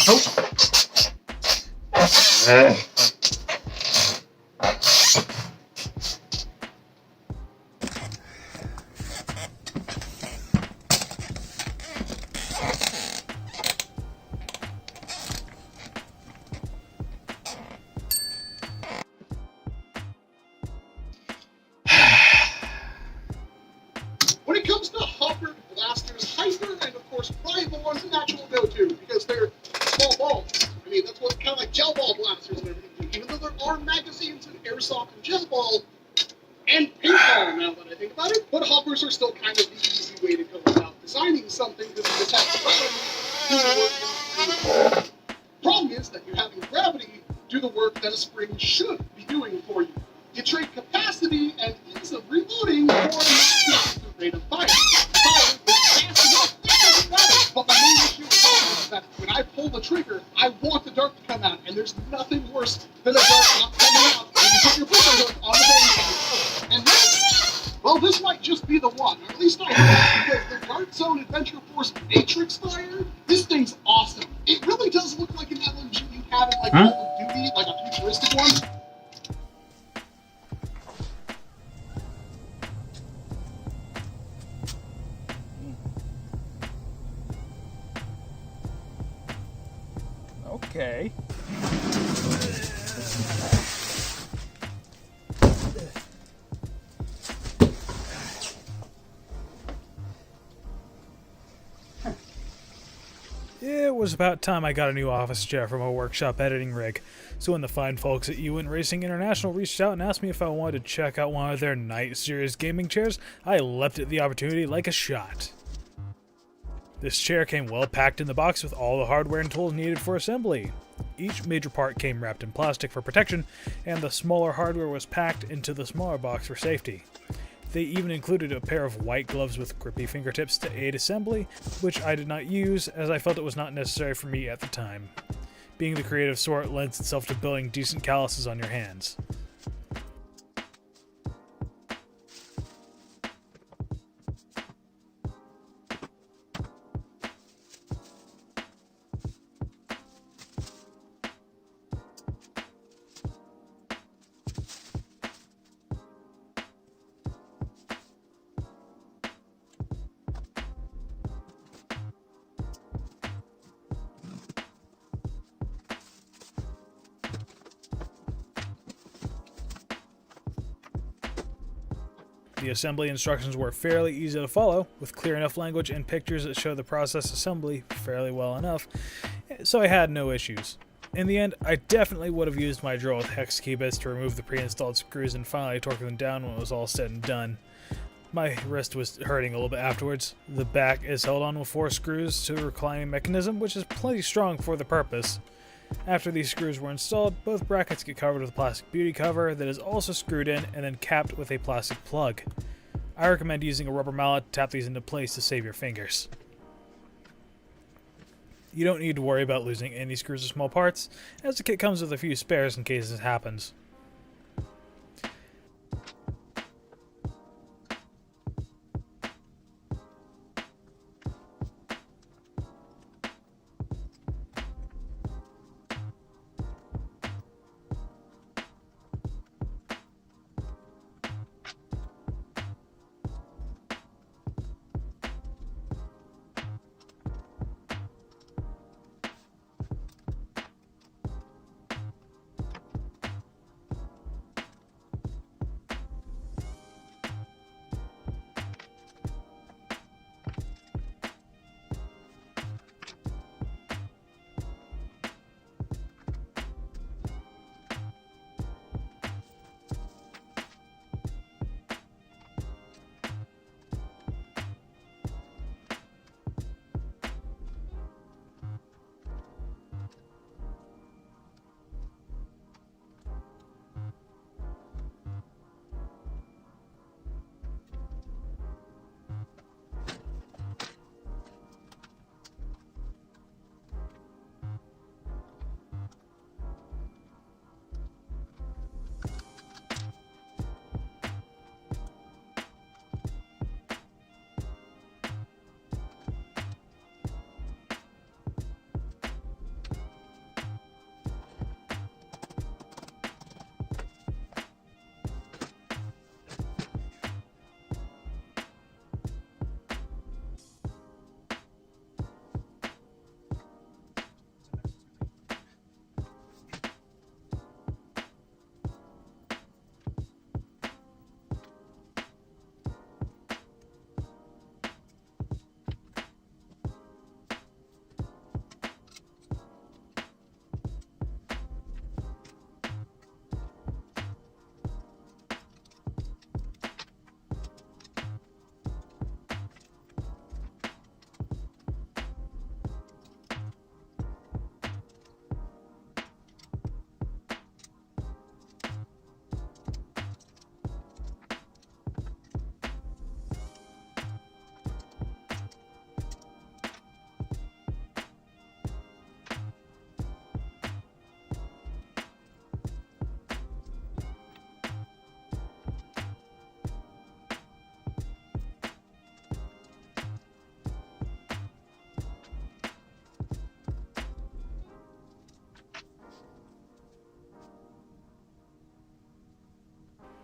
When it comes to hoppered blasters, hyper and of course primal one's a natural go-to because they're small balls. I mean, that's what kind of like gel ball blasters and everything do. Even though there are magazines in airsoft and gel ball and paintball now that I think about it, but hoppers are still kind of the easy way to go about designing something that you just have to do the work. Problem is that you're having gravity do the work that a spring should be doing for you. You trade capacity and ease of reloading for a not consistent rate of fire. Fire is fast enough, it doesn't matter. But my main issue is that when I pull the trigger, I want the dart to come out, and there's nothing worse than a dart not coming out when you put your booger hook on the base. And this, well, this might just be the one, or at least I hope, because the Dart Zone Adventure Force Matrix Fire, this thing's awesome. It really does look like an LMG you have in like Call of Duty, like a futuristic one. Okay. It was about time I got a new office chair from a workshop editing rig, so when the fine folks at Ewin Racing International reached out and asked me if I wanted to check out one of their Knight Series gaming chairs, I leapt at the opportunity like a shot. This chair came well packed in the box with all the hardware and tools needed for assembly. Each major part came wrapped in plastic for protection, and the smaller hardware was packed into the smaller box for safety. They even included a pair of white gloves with grippy fingertips to aid assembly, which I did not use as I felt it was not necessary for me at the time. Being the creative sort lends itself to building decent calluses on your hands. The assembly instructions were fairly easy to follow, with clear enough language and pictures that show the process assembly fairly well enough, so I had no issues. In the end, I definitely would have used my drill with hex key bits to remove the pre-installed screws and finally torque them down when it was all said and done. My wrist was hurting a little bit afterwards. The back is held on with 4 screws to the reclining mechanism, which is plenty strong for the purpose. After these screws were installed, both brackets get covered with a plastic beauty cover that is also screwed in and then capped with a plastic plug. I recommend using a rubber mallet to tap these into place to save your fingers. You don't need to worry about losing any screws or small parts, as the kit comes with a few spares in case this happens.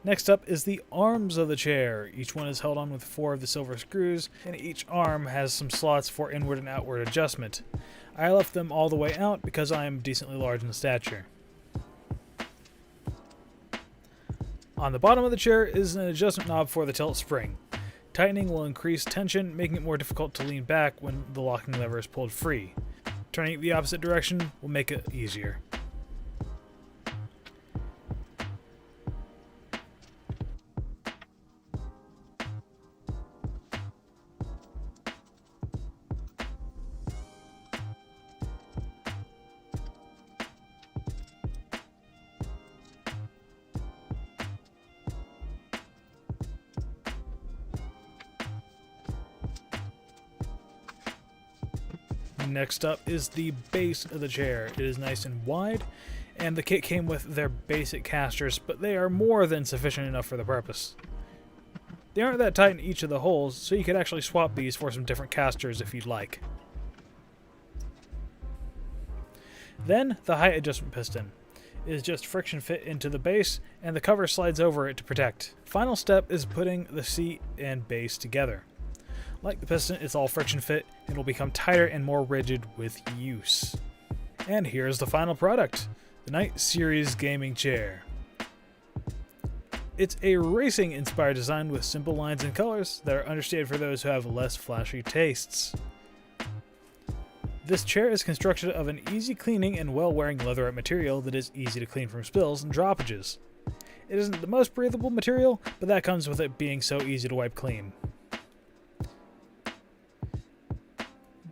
Next up is the arms of the chair. Each one is held on with 4 of the silver screws, and each arm has some slots for inward and outward adjustment. I left them all the way out because I am decently large in stature. On the bottom of the chair is an adjustment knob for the tilt spring. Tightening will increase tension, making it more difficult to lean back when the locking lever is pulled free. Turning it the opposite direction will make it easier. Next up is the base of the chair. It is nice and wide, and the kit came with their basic casters, but they are more than sufficient enough for the purpose. They aren't that tight in each of the holes, so you could actually swap these for some different casters if you'd like. Then, the height adjustment piston. It is just friction fit into the base, and the cover slides over it to protect. Final step is putting the seat and base together. Like the piston, it's all friction fit and will become tighter and more rigid with use. And here's the final product, the Knight Series gaming chair. It's a racing-inspired design with simple lines and colors that are understated for those who have less flashy tastes. This chair is constructed of an easy cleaning and well-wearing leatherette material that is easy to clean from spills and droppages. It isn't the most breathable material, but that comes with it being so easy to wipe clean.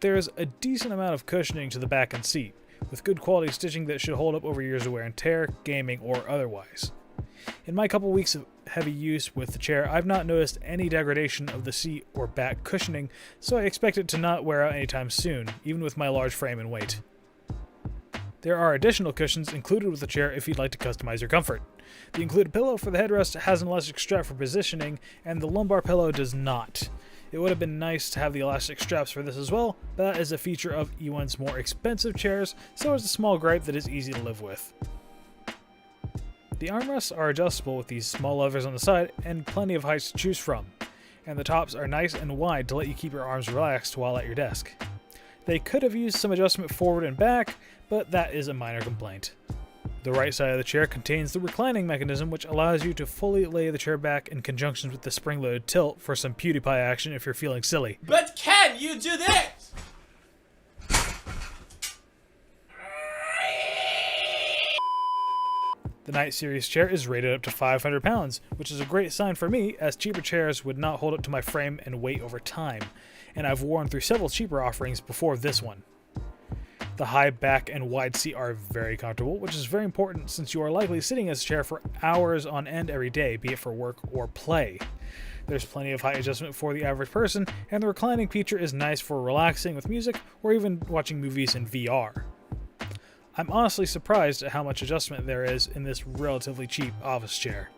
There's a decent amount of cushioning to the back and seat, with good quality stitching that should hold up over years of wear and tear, gaming, or otherwise. In my couple weeks of heavy use with the chair, I've not noticed any degradation of the seat or back cushioning, so I expect it to not wear out anytime soon, even with my large frame and weight. There are additional cushions included with the chair if you'd like to customize your comfort. The included pillow for the headrest has an elastic strap for positioning, and the lumbar pillow does not. It would have been nice to have the elastic straps for this as well, but that is a feature of Ewin's more expensive chairs, so it's a small gripe that is easy to live with. The armrests are adjustable with these small levers on the side and plenty of heights to choose from, and the tops are nice and wide to let you keep your arms relaxed while at your desk. They could have used some adjustment forward and back, but that is a minor complaint. The right side of the chair contains the reclining mechanism, which allows you to fully lay the chair back in conjunction with the spring-loaded tilt for some PewDiePie action if you're feeling silly. But can you do this? The Knight Series chair is rated up to 500 pounds, which is a great sign for me, as cheaper chairs would not hold up to my frame and weight over time, and I've worn through several cheaper offerings before this one. The high back and wide seat are very comfortable, which is very important since you are likely sitting in this chair for hours on end every day, be it for work or play. There's plenty of height adjustment for the average person, and the reclining feature is nice for relaxing with music or even watching movies in VR. I'm honestly surprised at how much adjustment there is in this relatively cheap office chair.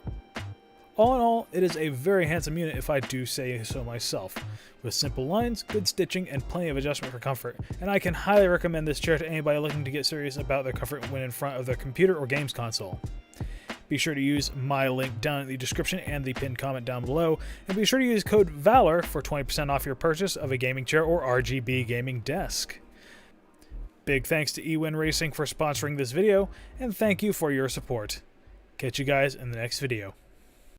All in all, it is a very handsome unit if I do say so myself, with simple lines, good stitching, and plenty of adjustment for comfort, and I can highly recommend this chair to anybody looking to get serious about their comfort when in front of their computer or games console. Be sure to use my link down in the description and the pinned comment down below, and be sure to use code VALOR for 20% off your purchase of a gaming chair or RGB gaming desk. Big thanks to Ewin Racing for sponsoring this video, and thank you for your support. Catch you guys in the next video.